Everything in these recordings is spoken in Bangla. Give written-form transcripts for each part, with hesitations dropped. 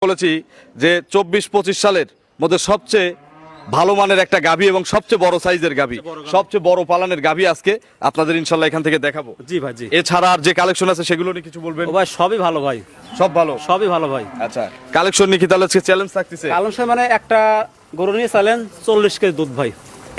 বলেছি যে 24-25 সালের মধ্যে সবচেয়ে ভালো মানের একটা গাভী এবং সবচেয়ে বড় সাইজের গাভী, সবচেয়ে বড় পালানের গাভী আজকে আপনাদের ইনশাল্লাহ এখান থেকে দেখাবো। জি ভাই, জি। এছাড়া আর যে কালেকশন আছে সেগুলো নিয়ে কিছু বলবেন? ও ভাই সবই ভালো ভাই, সব ভালো, সবই ভালো ভাই। আচ্ছা কালেকশন নিয়ে কি তাহলে আজকে চ্যালেঞ্জ থাকতেছে? কালন সাহেব মানে একটা গরু নিয়ে চালেন 40 কেজি দুধ ভাই,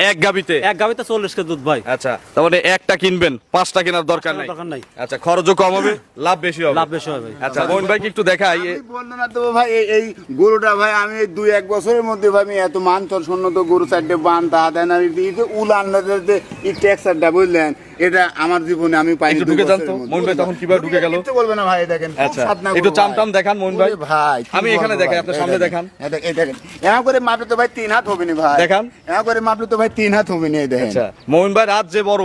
এক গাভীতে? এক গাভিতে 40 কেজি দুধ ভাই। আচ্ছা তার মানে একটা কিনবেন, 5টা কেনার দরকার নাই? দরকার নাই। আচ্ছা খরচও কম হবে, লাভ বেশি হবে। লাভ বেশি হবে ভাই। আচ্ছা মোহন ভাই কি একটু দেখাই? আমি বললাম না তো ভাই, এই গরুটা ভাই আমি 2-1 বছরের মধ্যে ভাই আমি এত মানচর সন্ন্যত গরু চারটে বান্ধা দেন আর উলান এই টেক্সারটা বুঝলেন, এটা আমার জীবনে আমি পাইনি। একটু ঢুকে যান তো মোহন ভাই, তখন কিভাবে ঢুকে গেল বলবে না ভাই, দেখেন আচ্ছা একটু চামটাম দেখান মোহন ভাই। ভাই আমি এখানে দেখাই, আপনার সামনে দেখান। এই দেখেন, এমন করে মাপলে তো ভাই 3 হাত হবে না ভাই, দেখান। এমন করে মাপলে তো ভাই 3 হাত হবে না। এই দেখেন। আচ্ছা মোহন ভাই রাত যে বড়,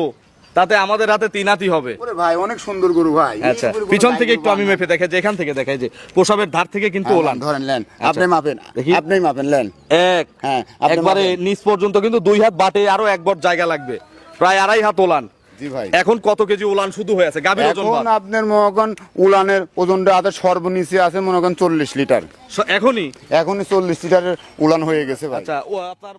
তাতে আমাদের হাতে 3 হাতই হবে। ওরে ভাই অনেক সুন্দর গরু ভাই। আচ্ছা পিছন থেকে একটু আমি মেপে দেখাই, যে এখান থেকে দেখাই যে প্রসাবের ধার থেকে কিন্তু ওলান ধরেন নেন, আচ্ছা। আপনি মাপেন, দেখি। আপনি মাপেন নেন। এক, হ্যাঁ, আপনি একবারে মাপেন। নিচ পর্যন্ত কিন্তু 2 হাত বাটে, আরো 1 বট জায়গা লাগবে, প্রায় 2.5 হাত ওলান। জি ভাই। এখন কত কেজি ওলান শুধু হয়ে আছে? গাভীর ওজন এখন আপনার মনে করেন উলানের ওজনটা আছে সর্বনিচে আছে মনে করেন 40 লিটার। এখনই? এখনই 40 লিটারের উলান হয়ে গেছে ভাই। আচ্ছা ও আপনার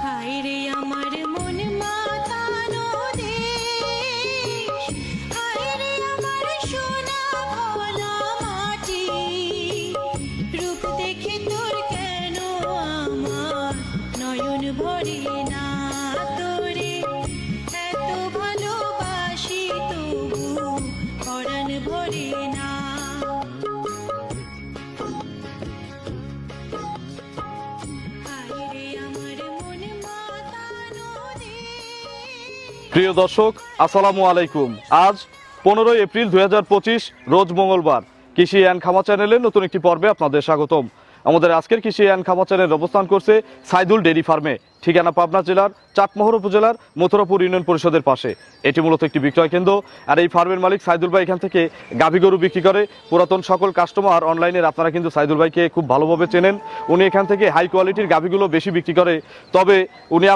হায়রে আমার মন মাতানো দেশ, হায়রে আমার সোনা ভোলা মাটি, রূপ দেখে তোর কেন আমার নয়ন ভরে না, তোরে এত ভালোবাসি তবু পরাণ ভরে না। হায়রে আমার মন মাতানো দেশ। প্রিয় দর্শক আসসালামু আলাইকুম। আজ 15 এপ্রিল 2025 রোজ মঙ্গলবার। কৃষি অ্যান্ড খামার চ্যানেলের নতুন একটি পর্বে আপনাদের স্বাগতম। আমাদের আজকের কৃষি অ্যান্ড খামার চ্যানেল অবস্থান করছে সাইদুল ডেইরি ফার্মে, ঠিকানা পাবনা জেলার চাটমোহর উপজেলার মথুরাপুর ইউনিয়ন পরিষদের পাশে। এটি মূলত একটি বিক্রয় কেন্দ্র, আর এই ফার্মের মালিক সাইদুল ভাই এখান থেকে গাভী গরু বিক্রি করে। পুরাতন সকল কাস্টমার অনলাইনের আপনারা কিন্তু সাইদুল ভাইকে খুব ভালোভাবে চেনেন। উনি এখান থেকে হাই কোয়ালিটির গাভীগুলো বেশি বিক্রি করে, তবে উনি